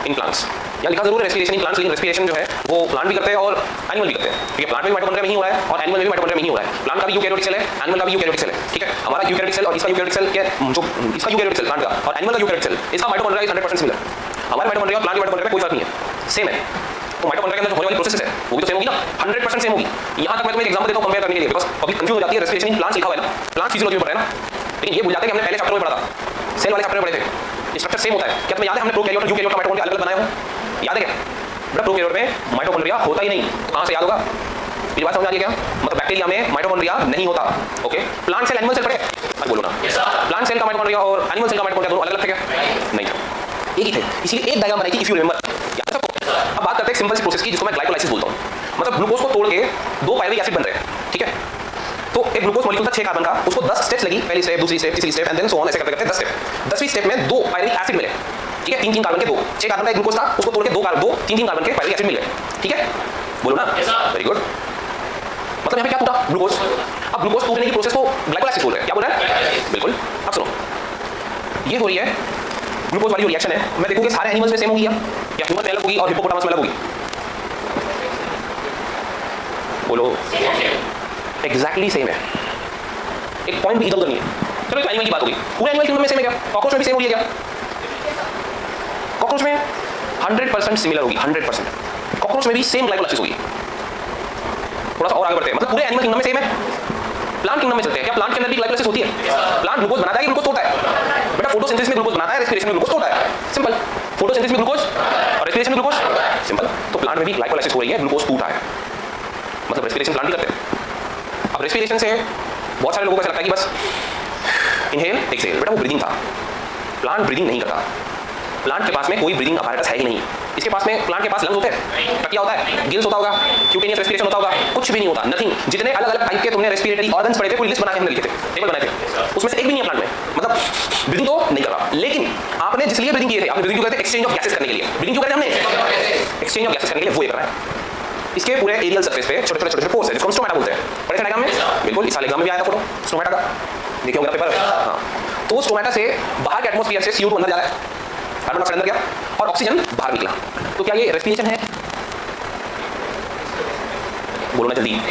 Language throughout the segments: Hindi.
In plants. यहाँ लिखा जरूर है रेस्पिरेशन इन प्लांट्स, लेकिन रेस्पिरेशन जो है वो प्लांट भी करते हैं और एनिमल भी करते हैं। ठीक है, प्लांट में भी माइटोकॉन्ड्रिया में ही हो रहा है और एनिमल में भी माइटोकॉन्ड्रिया में ही हो रहा है। प्लांट का भी यूकैरियोटिक सेल है, एनिमल का भी यूकैरियोटिक सेल है। ठीक है, हमारा यूकैरियोटिक सेल और इसका यूकैरियोटिक सेल क्या जो इसका यूकैरियोटिक सेल प्लांट का और एनिमल का यूकैरियोटिक सेल, इसका माइटोकॉन्ड्रिया इज 100% सिमिलर। हमारे माइटोकॉन्ड्रिया और प्लांट के माइटोकॉन्ड्रिया में कोई फर्क नहीं है, सेम है। तो माइटोकॉन्ड्रिया के अंदर जो होने वाली प्रोसेस है वो भी तो सेम होगी ना, 100% सेम होगी। यहाँ तक मैं तुम्हें एक एग्जांपल देता हूँ कंपेयर करने के लिए, बिकॉज़ पब्लिक कंफ्यूज हो जाती है। रेस्पिरेशन इन प्लांट्स लिखा हुआ है ना, प्लांट फिजियोलॉजी में पढ़ा है ना, लेकिन ये भूल जाते हैं कि हमने पहले चैप्टर में पढ़ा था, सेल वाले चैप्टर में पढ़े थे। स्ट्रक्चर सेम होता है। क्या तुम्हें याद है हमने प्रोकैरियोट और यूकैरियोट का माइटोकॉन्ड्रिया अलग-अलग बनाया हो? याद है क्या? बेटा प्रोकैरियोट में माइटोकॉन्ड्रिया होता ही नहीं, तो कहाँ से याद होगा? मेरी बात समझ आ रही है क्या? मतलब बैक्टीरिया में माइटोकॉन्ड्रिया नहीं होता। Okay, plant cell animal cell पढ़े? अरे बोलो ना, प्लांट सेल का माइटोकॉन्ड्रिया और एनिमल सेल का माइटोकॉन्ड्रिया दोनों अलग-अलग थे क्या? नहीं थे, एक ही थे। इसलिए एक डायग्राम बनाई थी, इफ यू रिमेंबर। याद है सबको? अब बात करते हैं सिंपल सी प्रोसेस की जिसको मैं ग्लाइकोलाइसिस बोलता हूँ। मतलब ग्लूकोज को तोड़ के 2 पायरुविक एसिड बन रहे हैं। ठीक है, तो एक ग्लूकोज मॉलिक्यूल था 6 कार्बन का, उसको 10 स्टेप्स लगी, पहली स्टेप, दूसरी स्टेप, तीसरी step and then so on, ऐसे करते करते 10 स्टेप। 10वीं स्टेप में 2 पायरुविक एसिड मिले। ठीक है, 3-3 कार्बन के 2, 6 कार्बन का एक ग्लूकोज था, उसको तोड़ के 2-3 कार्बन के पायरुविक एसिड मिल गए। ठीक है, बोलो ना, वेरी गुड। मतलब यहाँ पे क्या टूटा? ग्लूकोज। अब ग्लूकोज टूटने की प्रोसेस को ग्लाइकोलाइसिस बोल रहे हैं। क्या बोल रहा है? बिल्कुल। अब सुनो, ये हो रही है ग्लूकोज वाली जो रिएक्शन है, मैं देखूँ कि सारे एनिमल्स में सेम होगी या ह्यूमन में अलग होगी और हिप्पोपोटामस में अलग होगी? बोलो, एग्जैक्टली सेम है, एक पॉइंट भी इधर उधर नहीं है। चलो एक एनिमल की बात होगी, पूरे एनिमल किंगडम में सेम है क्या? कॉकरोच में भी सेम होगी क्या? कॉकरोच में 100% सिमिलर होगी, 100%। कॉकरोच में भी सेम ग्लाइकोलाइसिस होगी। थोड़ा सा और आगे बढ़ते हैं, मतलब पूरे एनिमल किंगडम में सेम है। प्लांट किंगडम में चलते हैं, क्या प्लांट के अंदर भी ग्लाइकोलाइसिस होती है? प्लांट ग्लूकोज बनाता है कि ग्लूकोज तोड़ता है? बेटा फोटोसिंथेसिस में ग्लूकोज बनाता है, रेस्पिरेशन में ग्लूकोज तोड़ता है। सिंपल, फोटोसिंथेसिस में ग्लूकोज और रेस्पिरेशन में ग्लूकोज, सिंपल। तो प्लांट में भी ग्लाइकोलाइसिस हो रही है, ग्लूकोज टूटा है, मतलब रेस्पिरेशन प्लांट भी करते हैं। अब रेस्पिरेशन से बहुत सारे लोगों को ऐसा लगता है कि बस इनहेल एक्सहेल, बेटा वो ब्रीदिंग था। प्लांट ब्रीदिंग नहीं करता, प्लांट के पास में कोई ब्रीदिंग अपैरेटस है ही नहीं। इसके पास में, प्लांट के पास लंग्स होते हैं, टकिया होता है, गिल्स होता होगा, क्यूटेनियस रेस्पिरेशन होता होगा, कुछ भी नहीं होता, नथिंग। जितने अलग अलग टाइप के तुमने रेस्पिरेटरी ऑर्गन्स पढ़े थे, पूरी लिस्ट बना के हमने लिखे थे, टेबल बनाए थे, उसमें से एक भी नहीं है प्लांट में। मतलब ब्रीदिंग तो नहीं कर रहा, लेकिन आपने जिस लिए ब्रीदिंग किए थे, आपने ब्रीदिंग क्यों करते? एक्सचेंज ऑफ गैसेस करने के लिए। ब्रीदिंग क्यों करते हमने? एक्सचेंज ऑफ गैसेस करने के लिए, वो ये कर रहा है। इसके पूरे एरियल सरफेस पे छोटे छोटे पोर्स है जिसको हम स्टोमेटा बोलते हैं। पढ़े थे डायग्राम में? बिल्कुल, इस साल एग्जाम में भी आया था फोटो स्टोमेटा का, देखिए होगा पेपर। हाँ, तो स्टोमेटा से बाहर के एटमॉस्फेयर से CO2 अंदर जा रहा है, कार्बन डाइऑक्साइड अंदर गया और ऑक्सीजन बाहर निकला। तो क्या ये रेस्पिरेशन है? बोलो ना जल्दी।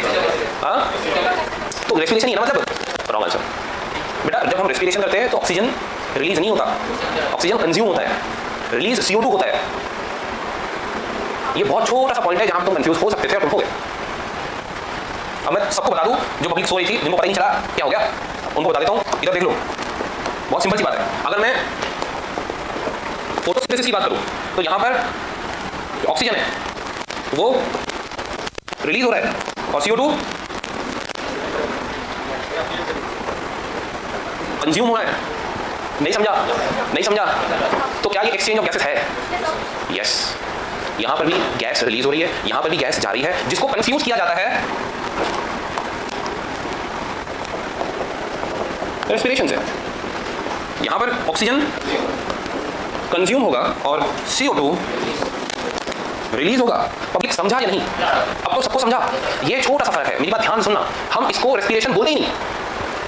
हाँ, तो रेस्पिरेशन ही है ना, मतलब रॉन्ग आंसर। बेटा जब हम रेस्पिरेशन करते हैं तो ऑक्सीजन रिलीज नहीं होता, ऑक्सीजन कंज्यूम होता है, रिलीज CO2 होता है। ये बहुत छोटा सा पॉइंट है जहां तुम कंफ्यूज हो सकते थे और तुम हो गए। अब मैं सबको बता दूं, जो पब्लिक सो रही थी, जिनको पता नहीं चला क्या हो गया, उनको बता देता हूं। इधर देख लो, बहुत सिंपल सी बात है। अगर मैं फोटोसिंथेसिस की बात करूं तो यहां पर ऑक्सीजन है, वो रिलीज हो रहा है और CO2 कंज्यूम हो रहा है। नहीं समझा? नहीं समझा? तो क्या ये एक्सचेंज ऑफ गैसेस है? यस। यहां पर भी गैस रिलीज हो रही है, यहां पर भी गैस जा रही है, जिसको कंफ्यूज किया जाता है रेस्पिरेशन से। यहां पर ऑक्सीजन कंज्यूम होगा और CO2 रिलीज होगा। पब्लिक समझा या नहीं? अब तो सबको समझा। ये छोटा सा फर्क है, मेरी बात ध्यान सुनना। हम इसको रेस्पिरेशन बोलते ही नहीं,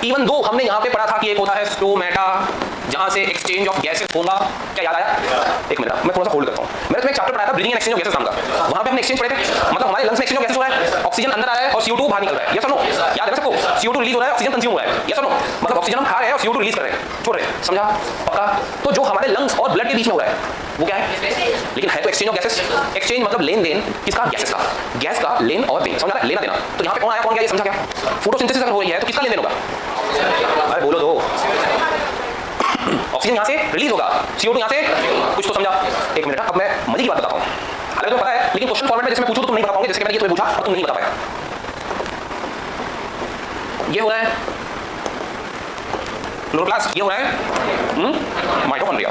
इवन दो हमने यहाँ पे पढ़ा था कि एक होता है स्टोमेटा, जहां से एक्सचेंज ऑफ गैसेस होगा। क्या याद आया? एक मिनट, मैं थोड़ा सा होल्ड करता हूँ। मैंने तुम्हें एक चैप्टर पढ़ाया था breathing and exchange of gases नाम का, वहां पे हमने एक्सचेंज पढ़े थे। मतलब हमारे लंग्स में एक्सचेंज ऑफ गैसेस हो रहा है, ऑक्सीजन अंदर आ रहा है और CO2 बाहर निकल रहा है। यस और नो? याद है सबको? CO2 रिलीज हो रहा है, ऑक्सीजन कंज्यूम हो रहा है। यस और नो? मतलब ऑक्सीजन हम खा रहे हैं और CO2 रिलीज कर रहे हैं, छोड़ रहे हैं। समझा? पक्का? तो जो हमारे लंग्स और ब्लड के बीच में हो रहा है वो क्या है? लेकिन है तो एक्सचेंज ऑफ गैसेस। एक्सचेंज मतलब लेन देन किसका? गैसेस का। गैस का लेन और देन, समझ रहा है? लेना देना। तो यहाँ पे कौन आया कौन गया ये समझा क्या? फोटोसिंथेसिस अगर हो रही है तो किसका लेन देन होगा? अरे बोलो दो। ऑक्सीजन यहाँ से रिलीज होगा, CO2 यहाँ से, कुछ तो समझा? एक मिनट, अब मैं मजे की बात बताता हूँ। हालांकि तुम्हें पता है, लेकिन क्वेश्चन फॉर्मेट में जैसे मैं पूछूं तो तुम नहीं बता पाओगे, जैसे मैंने ये तुम्हें पूछा और तुम नहीं बता पाया। ये हो रहा है क्लोरोप्लास्ट, ये हो रहा है माइटोकॉन्ड्रिया।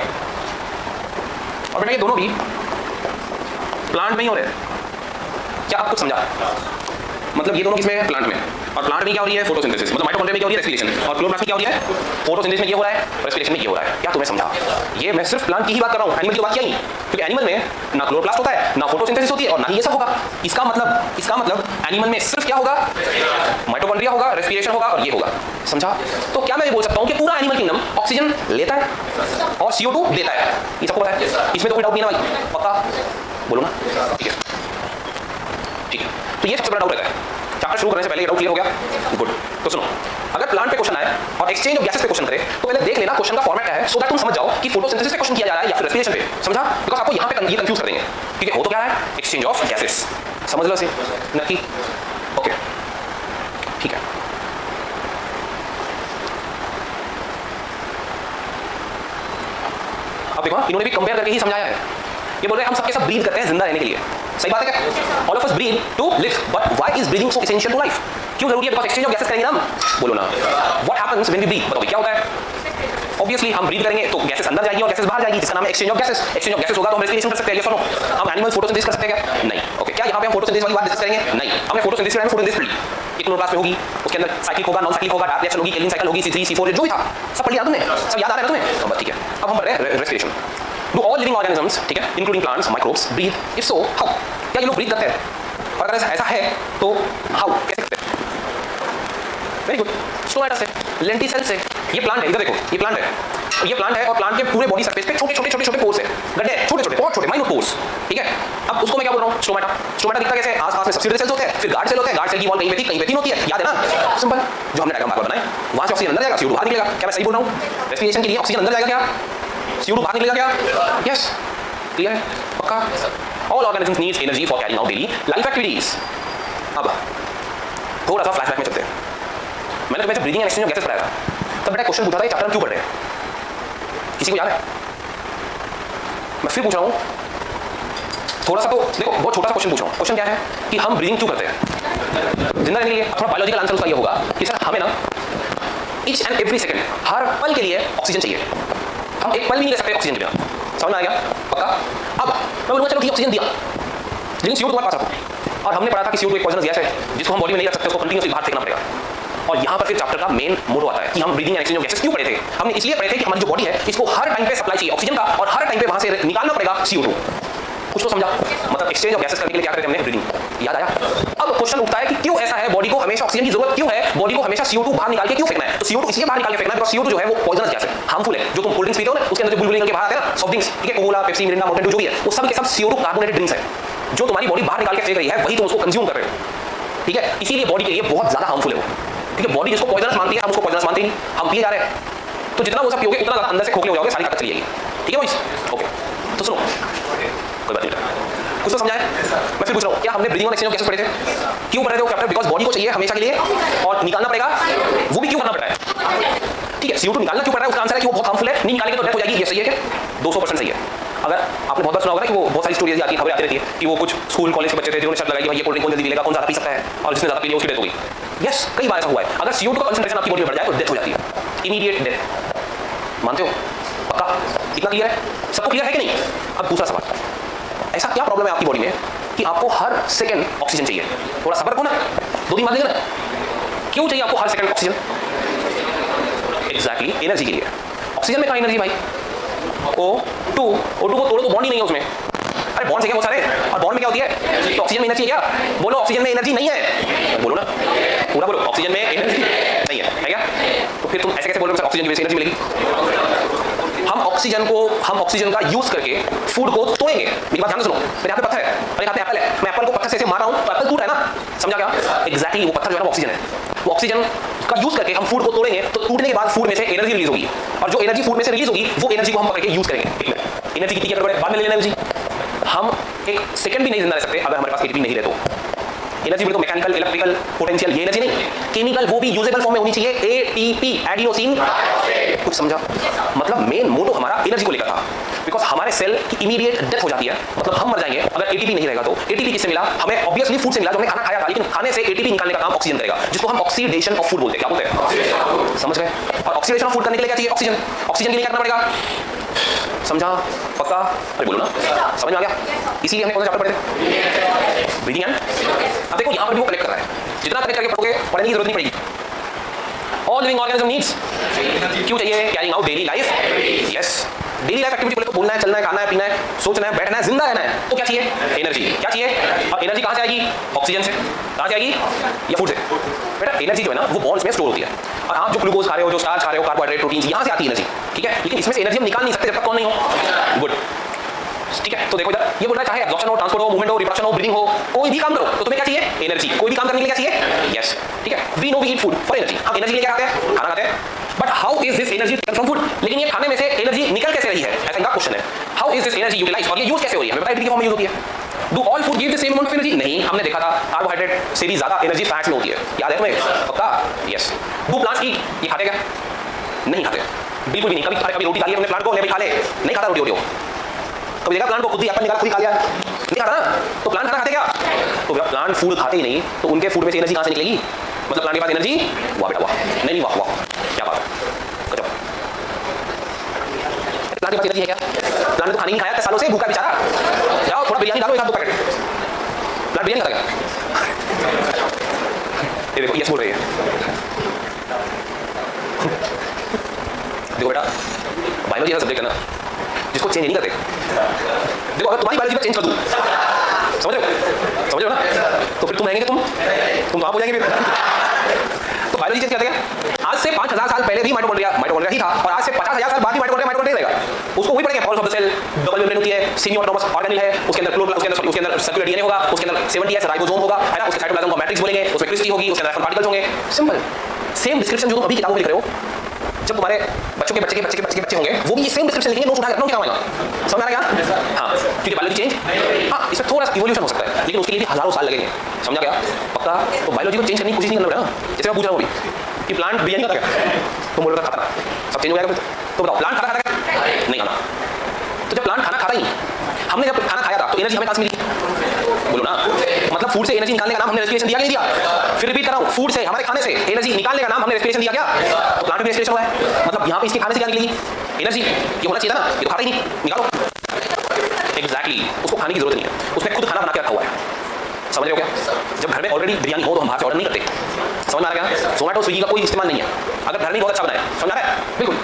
और बेटा ये दोनों भी प्लांट में ही हो रहे हैं। क्या आप कुछ समझा? मतलब ये दोनों किसमें है? प्लांट में। और प्लांट में क्या हो रही है? फोटोसिंथेसिस। मतलब माइटोकॉन्ड्रिया में क्या हो रही है? रेस्पिरेशन। और क्लोरोप्लास्ट में क्या हो रही है? फोटोसिंथेसिस में क्या हो रहा है? रेस्पिरेशन में क्या हो रहा है? क्या तुम्हें समझा? ये मैं सिर्फ प्लांट की ही बात कर रहा हूँ, एनिमल की बात किया नहीं, क्योंकि एनिमल में ना क्लोरोप्लास्ट होता है, ना फोटोसिंथेसिस होती है, और ना ही ये सब होगा। इसका मतलब एनिमल में सिर्फ क्या होगा? माइटोकॉन्ड्रिया होगा, रेस्पिरेशन होगा और ये होगा। समझा? तो क्या मैं ये बोल सकता हूँ कि पूरा एनिमल किंगडम ऑक्सीजन लेता है और CO2 देता है। ये सबको पता है, इसमें तो कोई डाउट नहीं है ना भाई? पक्का बोलो ना? ठीक है, ठीक है। तो ये सबसे बड़ा डाउट रहता है। चैप्टर शुरू करने से पहले ये डाउट क्लियर हो गया? गुड। तो सुनो, अगर प्लांट पे क्वेश्चन आए और एक्सचेंज ऑफ गैसेस पे क्वेश्चन करे तो पहले देख लेना क्वेश्चन का फॉर्मेट क्या है, सो दैट तुम समझ जाओ कि फोटोसिंथेसिस पे क्वेश्चन किया जा रहा है या फिर रेस्पिरेशन पे। समझा? बिकॉज आपको यहाँ पे ये कंफ्यूज कर देंगे। ठीक है, हो तो क्या है? Exchange of gases. समझ लो इसे नक्की? ओके, ठीक है। अब देखो, इन्होंने भी कंपेयर करके ही समझाया है। ये बोल रहे हैं हम सबके सब ब्रीथ करते हैं जिंदा रहने के लिए। सही बात है क्या? All of us breathe to live, but why is breathing so essential to life? क्यों जरूरी है? बिकॉज एक्सचेंज ऑफ गैसेस करेंगे ना हम। बोलो ना, what happens when we breathe? बताओ क्या होता है? ऑब्वियसली हम ब्रीथ करेंगे तो गैसेस अंदर जाएगी और गैसेस बाहर जाएगी, जिसका नाम है exchange of gases. Exchange of gases होगा तो हम रेस्पिरेशन कर सकते हैं, यस और नो? हम एनिमल्स फोटोसिंथेसिस कर सकते हैं क्या? नहीं। ओके, क्या यहाँ पे हम फोटोसिंथेसिस वाली बात डिस्कस करेंगे? नहीं। हमने फोटोसिंथेसिस में फोटोसिंथेसिस पढ़ी, एक क्लोरोप्लास्ट में होगी, उसके अंदर साइक्लिक होगा, नॉन साइक्लिक होगा, डार्क रिएक्शन होगी, केल्विन साइकिल होगी, C3 C4 जो भी था सब पढ़ लिया तुमने? सब याद आ रहा है तुम्हें? बस ठीक है। अब हम पढ़ रहे हैं respiration. Do all living organisms, ठीक है, including plants, microbes, breathe? If so how? क्या ये लोग ब्रीथ करते हैं? और अगर ऐसा है तो हाउ, कैसे करते हैं? Very good. स्टोमेटा से, लेंटिसेल से। ये प्लांट है, इधर देखो, ये प्लांट है, ये प्लांट है और प्लांट के पूरे बॉडी सरफेस पे छोटे छोटे पोर्स है, गड्ढे, छोटे बहुत छोटे माइनर पोर्स। ठीक है, अब उसको मैं क्या बोल रहा हूँ? स्टोमेटा। स्टोमेटा दिखता कैसे? आसपास में सब्सिडियरी सेल्स होते हैं, फिर गार्ड सेल होते हैं, गार्ड सेल की वॉल कहीं पे थी, कहीं पे 3 होती है, याद है ना? सिंपल, जो हमने डायग्राम बार बनाए, वहां से ऑक्सीजन अंदर जाएगा, CO2 बाहर निकलेगा। क्या मैं सही बोल रहा हूँ? रेस्पिरेशन के लिए ऑक्सीजन अंदर जाएगा क्या? CO2 बाहर निकलेगा क्या? यस, क्लियर है? पक्का? All organisms needs energy for carrying out daily life activities. अब थोड़ा सा फ्लैशबैक में चलते हैं। मैंने तुम्हें जब breathing and exchange of gases पढ़ाया था तब बेटा क्वेश्चन पूछा था ये चैप्टर क्यों पढ़ रहे हैं? किसी को याद है? मैं फिर पूछ रहा हूँ, थोड़ा सा तो देखो, बहुत छोटा सा क्वेश्चन पूछ रहा हूँ। क्वेश्चन क्या है कि हम ब्रीदिंग क्यों करते हैं? जिंदा रहने के लिए। थोड़ा बायोलॉजिकल आंसर उसका ये होगा कि सर हमें ना ईच एंड एवरी सेकंड, हर पल के लिए ऑक्सीजन चाहिए। हम एक पल भी नहीं रह सकते ऑक्सीजन के बिना। समझ में आ गया? पक्का? अब मैं बोलूँगा चलो कि ऑक्सीजन दिया, लेकिन CO2 तुम्हारे पास आता, और हमने पढ़ा था कि CO2 एक पॉइजनस गैस है जिसको हम बॉडी में नहीं रख सकते, उसको कंटिन्यूसली बाहर फेंकना पड़ेगा। और यहाँ पर फिर चैप्टर का मेन मोटो आता है कि हम breathing and exchange of gases क्यों पढ़े थे? हमने इसलिए पढ़े थे कि हमारी जो बॉडी है इसको हर टाइम पे सप्लाई चाहिए ऑक्सीजन का, और हर टाइम पे वहां से निकालना पड़ेगा CO2। कुछ तो समझा? मतलब एक्सचेंज ऑफ गैसेस करने के लिए क्या करते हैं हमने? ब्रीदिंग। याद आया? अब क्वेश्चन उठता है कि क्यों ऐसा है, बॉडी को हमेशा ऑक्सीजन की जरूरत क्यों है, बॉडी को हमेशा CO2 बाहर निकाल के क्यों फेंकना है? तो CO2 इसलिए बाहर निकाल के फेंकना है बिकॉज़ CO2 जो है वो पॉइजनस गैस है, हार्मफुल है। जो तुम कोल्ड ड्रिंक्स पीते हो ना, उसके अंदर जो बुलबुली निकल के बाहर आते हैं ना, सॉफ्ट ड्रिंक्स, ठीक है, Cola, Pepsi, Mirinda, Mountain Dew जो भी है, वो सब के सब CO2 कार्बोनेटेड ड्रिंक्स है, जो तुम्हारी बॉडी बाहर निकाल के फेंक रही है, वही तुम उसको कंज्यूम कर रहे हो। ठीक है, इसीलिए बॉडी के लिए बहुत ज्यादा हार्मफुल है वो। ठीक है, बॉडी जिसको पॉइजनस मानती है हम उसको पॉइजनस मानते ही नहीं, हम पिए जा रहे हैं। तो जितना वो सब पियोगे उतना ज्यादा अंदर से खोखले हो जाओगे, सारी ताकत चली जाएगी। ठीक है बॉयज? ओके, तो सुनो, कोई बात नहीं, कुछ तो समझाए? मैं फिर पूछ रहा हूँ, क्या हमने ब्रीदिंग और एक्सचेंज ऑफ गैसेस पढ़े थे? क्यों पढ़े थे वो चैप्टर? बिकॉज बॉडी को चाहिए हमेशा के लिए और निकालना पड़ेगा, वो भी क्यों करना पड़ रहा है? ठीक है, CO2 निकालना क्यों पड़ रहा है? उसका आंसर है कि वो बहुत हार्मफुल है, नहीं निकालेंगे तो डेथ हो जाएगी। ये सही है क्या? 200% सही है। अगर आपने बहुत बार सुना होगा ना कि वो बहुत सारी स्टोरीज आती है, खबरें आती रहती है कि वो कुछ स्कूल कॉलेज के बच्चे थे जिन्होंने शर्त लगाई कि भाई ये कोल्ड ड्रिंक कौन जल्दी मिलेगा, कौन ज्यादा पी सकता है, और जिसने ज्यादा पी लिया उसकी डेथ हो गई। यस, कई बार ऐसा हुआ है। अगर CO2 का कंसंट्रेशन आपकी बॉडी में बढ़ जाए तो डेथ हो जाती है, इमीडिएट डेथ। मानते हो? पक्का? इतना क्लियर है? सबको क्लियर है कि नहीं? अब दूसरा सवाल, ऐसा क्या प्रॉब्लम है आपकी बॉडी में कि आपको हर सेकंड ऑक्सीजन चाहिए? थोड़ा सब्र रखो ना, 2 दिन बाद लेंगे ना। क्यों चाहिए आपको हर सेकंड ऑक्सीजन? एग्जैक्टली, एनर्जी के लिए। ऑक्सीजन में कहाँ एनर्जी भाई? O2 को तोड़ो तो बॉन्ड ही नहीं है उसमें। अरे बॉन्ड से क्या बहुत सारे, और बॉन्ड में क्या होती है? तो ऑक्सीजन में एनर्जी है क्या? बोलो, ऑक्सीजन में एनर्जी नहीं है। बोलो ना, पूरा बोलो, ऑक्सीजन में एनर्जी नहीं है क्या? तो फिर तुम ऐसे कैसे बोल रहे हो ऑक्सीजन की वजह से एनर्जी मिलेगी? हम ऑक्सीजन का यूज करके फूड को तोड़ेंगे। मेरी बात ध्यान से सुनो, मेरे हाथ में पत्थर है और एक हाथ में एप्पल है, मैं एप्पल को पत्थर से ऐसे मार रहा हूं तो एप्पल टूट रहा है ना? समझा क्या? एग्जैक्टली, वो पत्थर जो है ना ऑक्सीजन है। वो ऑक्सीजन का यूज करके हम फूड को तोड़ेंगे तो टूटने के बाद फूड में से एनर्जी रिलीज होगी, और जो एनर्जी फूड में से रिलीज होगी वो एनर्जी को हम पकड़ के यूज करेंगे। एनर्जी कितनी है बाद में ले लेना एनर्जी। हम एक सेकंड भी नहीं जिंदा रह सकते अगर हमारे पास एटीपी नहीं रहे तो। एनर्जी बोले तो मैकेनिकल, इलेक्ट्रिकल, पोटेंशियल, ये एनर्जी नहीं, केमिकल, वो भी यूजेबल फॉर्म में होनी चाहिए, एटीपी, एडिनोसिन। कुछ समझा? मतलब मेन मोटो हमारा एनर्जी को लेकर था, बिकॉज हमारे सेल की इमीडिएट डेथ हो जाती है, मतलब हम मर जाएंगे अगर एटीपी नहीं रहेगा। तो एटीपी किससे मिला? हमें ऑब्वियसली फूड से मिला, जो हमने खाना खाया था, लेकिन खाने से एटीपी निकालने का काम ऑक्सीजन करेगा, जिसको हम ऑक्सीडेशन ऑफ फूड बोलते हैं। क्या बोलते हैं? समझ गए? और ऑक्सीडेशन ऑफ फूड करने के लिए क्या चाहिए? ऑक्सीजन। ऑक्सीजन के लिए क्या करना पड़ेगा? समझा? पक्का? अरे बोलो ना, समझ में आ गया? इसीलिए हमने कौन सा चैप्टर पढ़े थे? ब्रीदिंग एंड, अब देखो यहाँ पर भी वो कलेक्ट कर रहा है, जितना कलेक्ट करके पढ़ोगे पढ़ने की जरूरत नहीं पड़ेगी। ऑल लिविंग ऑर्गेनिज्म नीड्स, क्यों चाहिए? Carrying out daily life, yes daily life activity बोले तो बोलना है, चलना है, खाना है, पीना है, सोचना है, बैठना है, जिंदा रहना है, तो क्या चाहिए? एनर्जी। क्या चाहिए? अब एनर्जी कहाँ से आएगी? ऑक्सीजन से। कहाँ से आएगी? या फूड से। बेटा एनर्जी जो है ना वो बॉन्स में स्टोर होती है, और आप जो ग्लूकोज खा रहे हो, जो स्टार्च खा रहे हो, कार्बोहाइड्रेट, प्रोटीन, यहाँ से आती है एनर्जी, ठीक है, लेकिन इसमें से एनर्जी हम निकाल नहीं सकते जब तक कौन नहीं हो गुड, ठीक है। तो देखो इधर ये बोल रहा है चाहे एब्जॉर्प्शन हो, ट्रांसपोर्ट हो, मूवमेंट हो, रिप्रोडक्शन हो, ब्रीदिंग हो, कोई भी काम करो तो तुम्हें क्या चाहिए? एनर्जी। कोई भी काम करने के लिए क्या चाहिए? यस, ठीक है। We know we eat food for energy, हम एनर्जी के लिए क्या खाते हैं? खाना खाते हैं। But how is this energy taken from food? लेकिन ये खाने में से एनर्जी निकल कैसे रही है, ऐसा इनका क्वेश्चन है। How is this energy utilise, और ये यूज कैसे हो रही है? हमें पता है एटीपी फॉर्म में यूज होती है। Do all food give the same amount of energy? नहीं, हमने देखा था कार्बोहाइड्रेट से भी ज्यादा एनर्जी फैट्स में होती है, याद है तुम्हें? पक्का? यस। डू प्लांट्स ईट? ये खाते क्या? नहीं खाते, बिल्कुल भी नहीं। कभी कभी रोटी खा लिया प्लांट को, नहीं खा ले, नहीं खाता रोटी वोटी। कभी देखा प्लांट को खुद ही एप्पल निकाल खुद ही खा लिया? नहीं खाता ना, तो प्लांट खाना खाते क्या? तो प्लांट फूड खाते ही नहीं, तो उनके फूड में से एनर्जी कहाँ से निकलेगी? मतलब प्लांट के पास एनर्जी, वाह बेटा वाह, नहीं वाह वाह, क्या बात है, गजब। प्लांट के पास एनर्जी है क्या? प्लांट तो खाने नहीं खाया सालों से, भूखा बेचारा। जाओ थोड़ा बिरयानी डालो, एक आध दो पैकेट। प्लांट बिरयानी खाता क्या? ये देखो यस बोल रही है। देखो बेटा बायोलॉजी का सब्जेक्ट है ना, जिसको चेंज नहीं करते। देखो अगर तुम्हारी बायोलॉजी को चेंज कर दूं, समझ रहे हो ना, तो फिर तुम रहेंगे, तुम वहां हो जाएंगे फिर। तो बायोलॉजी चेंज करते क्या? आज से 5000 साल पहले भी माइटोकॉन्ड्रिया ही था, और आज से 50000 साल बाद भी माइटोकॉन्ड्रिया रहेगा। उसको वही पढ़ेंगे, poles of the cell, double membrane होती है, सेमी ऑटोनॉमस ऑर्गेनेल है, उसके अंदर सर्कुलर डीएनए होगा, उसके अंदर 70 एस राइबोसोम होगा, है ना, उसके साइटोप्लाज्म को मैट्रिक्स बोलेंगे, उसमें क्रिस्टी होगी, उसके अंदर पार्टिकल्स होंगे। सिंपल सेम डिस्क्रिप्शन जो तुम अभी किताबों में लिख रहे हो, जब तुम्हारे बच्चों के बच्चे होंगे वो भी ये सेम डिस्क्रिप्शन लिखेंगे, नोट उठा के रखना, क्या होगा? समझ आ रहा है क्या? हाँ, क्योंकि बायोलॉजी चेंज, हाँ इसमें थोड़ा सा इवोल्यूशन हो सकता है, लेकिन उसके लिए भी हजारों साल लगेंगे। समझा क्या? पक्का? तो बायोलॉजी को चेंज करने की कोशिश नहीं करना बेटा। जैसे मैं पूछ रहा हूँ अभी कि प्लांट बिरयानी खाता क्या, तुम बोल रहे हो खाता, सब चेंज हो जाएगा। तो बताओ प्लांट खाता क्या? नहीं खाता। तो जब प्लांट खाना खाता ही, हमने जब खाना खाया था तो एनर्जी हमें कहाँ से मिली? बोलो ना, मतलब फूड से एनर्जी निकालने का नाम हमने रेस्पिरेशन दिया, नहीं दिया? फिर रिपीट कर रहा हूँ, फूड से, हमारे खाने से एनर्जी निकालने का नाम हमने रेस्पिरेशन दिया क्या? तो प्लांट भी रेस्पिरेशन हुआ है, मतलब यहाँ पे इसके खाने से क्या निकलेगी? एनर्जी। ये होना चाहिए था ना, ये तो खाता ही नहीं, निकालो। एग्जैक्टली, उसको खाने की जरूरत नहीं है, उसने खुद खाना बना के रखा हुआ है। समझ रहे हो क्या? जब घर में ऑलरेडी बिरयानी हो तो हम बाहर से ऑर्डर नहीं करते। समझ आ रहा है क्या? जोमेटो स्विगी का कोई इस्तेमाल नहीं है। अगर घर में बहुत अच्छा बनाए, समझ आ रहा है? बिल्कुल।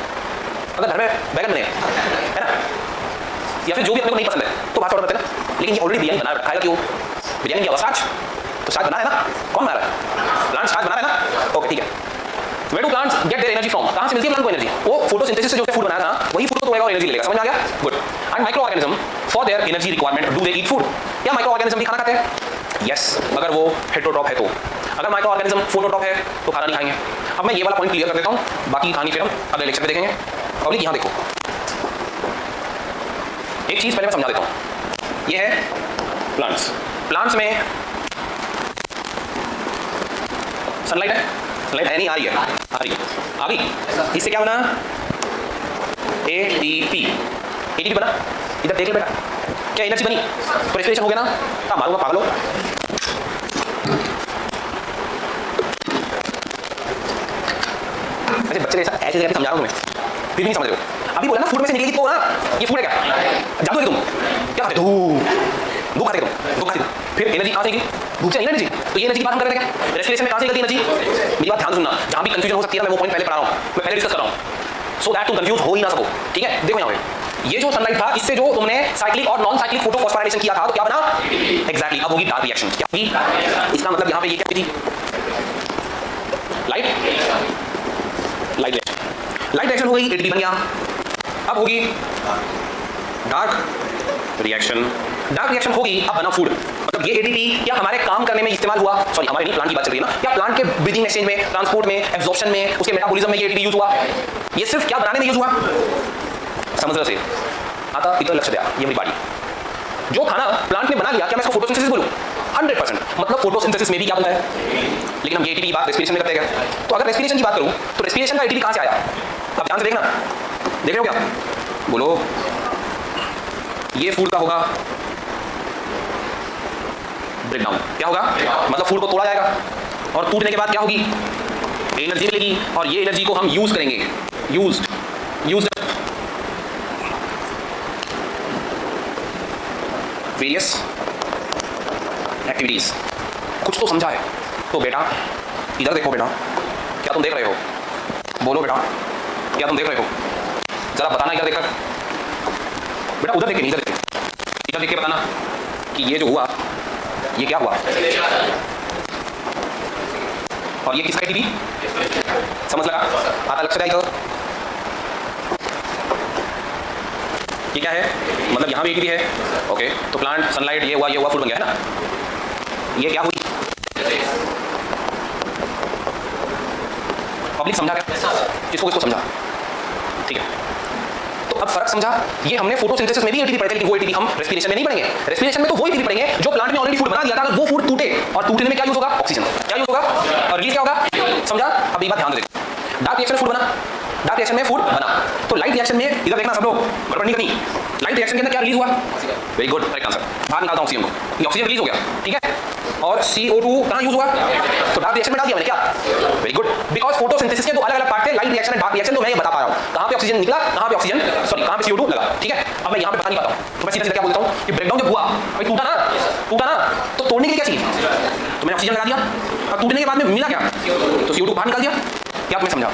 अगर घर में बैगन बने, है ना, या फिर जो भी अपने को नहीं पसंद है तो बाहर ऑर्डर करते ना, लेकिन ये ऑलरेडी बिरयानी बना रखा है, क्यों? बिरयानी क्या स्टार्च, तो स्टार्च बना है ना, कौन बना रहा है? प्लांट स्टार्च बना रहा है ना, ओके ठीक है। Where do plants get their energy from? कहाँ से मिलती है प्लांट को एनर्जी? वो फोटोसिंथेसिस से जो फूड बनाया था वही फूड को तोड़ेगा और एनर्जी लेगा। समझ आ गया? Good. And micro organism for their energy requirement do they eat food? या माइक्रो ऑर्गेनिज्म भी खाना खाते हैं? यस, अगर वो हेटेरोट्रॉफ है तो। अगर माइक्रो ऑर्गेनिज्म फोटोट्रॉफ है तो खाना नहीं खाएंगे। अब मैं ये वाला पॉइंट क्लियर कर देता हूँ, बाकी कहानी फिर हम अगले लेक्चर में देखेंगे। पब्लिक यहाँ देखो, एक चीज पहले मैं समझा देता हूँ। ये है प्लांट्स। प्लांट्स में सनलाइट है, सनलाइट है नहीं, आ रही है, आ रही है, आ गई। इससे क्या बना? एटीपी। एटीपी बना, इधर देख ले बेटा, क्या एनर्जी बनी? तो रेस्पिरेशन हो गया ना? क्या मारूंगा पागलो? ऐसे बच्चे ऐसा ऐसे जगह समझा रहा हूँ तुम्हें, फिर भी नहीं समझ रहे हो। अभी बोला ना फूड में से निकलेगी तो ना, ये फूड है क्या? जादू है तुम क्या खाते? दूध खाते तुम, दूध खाते तुम, फिर एनर्जी कहाँ से निकली? भूख से नहीं एनर्जी, तो ये एनर्जी की बात हम कर रहे थे क्या? रेस्पिरेशन में कहाँ से निकलती एनर्जी? मेरी बात ध्यान सुनना, जहाँ भी कंफ्यूजन हो सकती है मैं वो पॉइंट पहले पढ़ा रहा हूँ, मैं पहले डिस्कस कर रहा हूँ, सो दैट तुम कंफ्यूज हो ही ना सको। ठीक है, देखो यहाँ पे ये जो सनलाइट था, इससे जो तुमने साइक्लिक और नॉन साइक्लिक फोटोफॉस्फोराइलेशन किया था तो क्या बना? एग्जैक्टली, अब होगी डार्क रिएक्शन। क्या होगी? इसका मतलब यहाँ पे ये क्या थी? लाइट रिएक्शन हो गई, एटीपी बन गया। अब होगी डार्क रिएक्शन। डार्क रिएक्शन होगी, अब बना फूड। मतलब ये एटीपी क्या हमारे काम करने में इस्तेमाल हुआ? सॉरी, हमारे नहीं, प्लांट की बात चल रही है ना। क्या प्लांट के ब्रीदिंग एक्सचेंज में, ट्रांसपोर्ट में, एब्जॉर्प्शन में, उसके मेटाबॉलिज्म में ये एटीपी यूज हुआ? ये सिर्फ क्या बनाने में यूज हुआ? समझ से आता इतना लक्ष्य दिया, ये मेरी बाड़ी। जो खाना प्लांट ने बना लिया, क्या मैं इसको फोटोसिंथेसिस बोलूं? 100%। मतलब फोटोसिंथेसिस में भी क्या बनता है? लेकिन हम ये एटीपी की बात रेस्पिरेशन में करते हैं। तो अगर रेस्पिरेशन की बात करूं तो रेस्पिरेशन का एटीपी कहां से आया? अब ध्यान से देखना, देख रहे हो क्या? बोलो। ये फूड का होगा ब्रेक डाउन। क्या होगा? मतलब फूड को तोड़ा जाएगा और टूटने के बाद क्या होगी? एनर्जी मिलेगी और ये एनर्जी को हम यूज करेंगे। यूज्ड वेरियस एक्टिविटीज, कुछ तो समझा है। तो बेटा इधर देखो बेटा, क्या तुम देख रहे हो? बोलो बेटा, क्या तुम देख रहे हो? जरा बताना इधर देखकर। बेटा उधर देखे, इधर देखे, इधर देख के बताना कि ये जो हुआ ये क्या हुआ, और ये किसका टीवी? समझ लगा? आता लक्ष्य इधर ये क्या है? मतलब यहाँ भी टीवी है। ओके, तो प्लांट, सनलाइट, ये हुआ फूड बन गया है ना। ये क्या हुई? पब्लिक समझा क्या? किसको समझा? ठीक है, तो अब फर्क समझा। ये हमने फोटोसिंथेसिस में भी एटीपी पढ़े थे, लेकिन वो एटीपी हम रेस्पिरेशन में नहीं पढ़ेंगे। रेस्पिरेशन में तो वो एटीपी पढ़ेंगे जो प्लांट ने ऑलरेडी फूड बना दिया था। अगर वो फूड टूटे, और टूटने में क्या यूज होगा? ऑक्सीजन। क्या यूज होगा? और रिलीज क्या होगा? समझा? अब एक बात ध्यान दे, डार्क रिएक्शन में फूड बना, डार्क रिएक्शन में फूड बना, तो लाइट रिएक्शन में इधर देखना सब लोग, गड़बड़ नहीं करनी। लाइट रिएक्शन के अंदर क्या रिलीज हुआ? Very good, correct answer. बाहर निकालता हूं ऑक्सीजन को, ये ऑक्सीजन रिलीज हो गया, ठीक है। और CO2 कहां यूज हुआ? तो डार्क रिएक्शन में डाल दिया मैंने, क्या? वेरी गुड, बिकॉज फोटोसिंथेसिस के दो अलग अलग पार्ट थे, light reaction and dark reaction. तो मैं ये बता पा रहा हूं कहां पे ऑक्सीजन निकला, कहां पे ऑक्सीजन, सॉरी कहां पे CO2 लगा, ठीक है। अब मैं यहां पे बता नहीं पाता हूं, तो मैं सीधा सीधा क्या बोलता हूं कि ब्रेकडाउन जब हुआ, भाई टूटा ना, तो तोड़ने के लिए क्या चाहिए? तो मैंने ऑक्सीजन लगा दिया, और टूटने के बाद में मिला क्या? तो CO2 बाहर निकाल दिया। क्या तुम्हें समझा?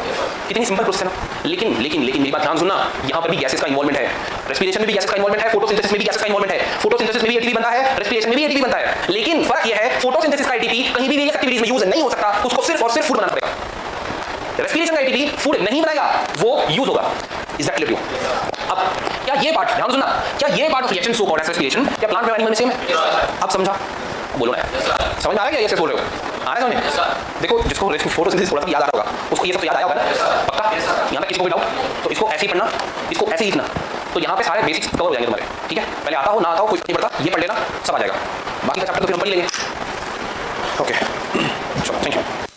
कितनी सिंपल प्रोसेस है ना। लेकिन मेरी बात ध्यान सुनना, यहाँ पर भी गैसेस का इन्वॉल्वमेंट है। रेस्पिरेशन में भी गैसेस का इन्वॉल्वमेंट है, फोटोसिंथेसिस में भी गैसेस का इन्वॉल्वमेंट है। फोटोसिंथेसिस में भी एटीपी बनता है, रेस्पिरेशन में भी एटीपी बनता है। लेकिन फर्क यह है, फोटोसिंथेसिस का एटीपी कहीं भी वेरियस एक्टिविटीज में यूज नहीं हो सकता, उसको सिर्फ और सिर्फ फूड बनाना पड़ेगा। रेस्पिरेशन का एटीपी फूड नहीं बनाएगा, वो यूज होगा। Is that clear? अब क्या ये पार्ट ध्यान सुनना, क्या ये part of reaction so called as respiration क्या प्लांट में एनिमल में सेम है? अब समझा? बोलो ना, समझ में आ रहा है क्या? ये बोल रहे हो? आ रहा है समझ? देखो, जिसको फोटोसिंथेसिस थोड़ा सा याद आ रहा होगा, उसको ये सब तो याद आया होगा ना, पक्का? यहाँ तक किसी को भी डाउट? तो इसको ऐसे ही पढ़ना, इसको ऐसे ही लिखना, तो यहाँ पे सारे बेसिक्स कवर हो जाएंगे तुम्हारे, ठीक है। पहले आता हो ना आता हो कोई नहीं पड़ता, ये पढ़ लेना, सब आ जाएगा। बाकी का चैप्टर तो फिर हम पढ़ लेंगे। ओके, चलो, थैंक यू।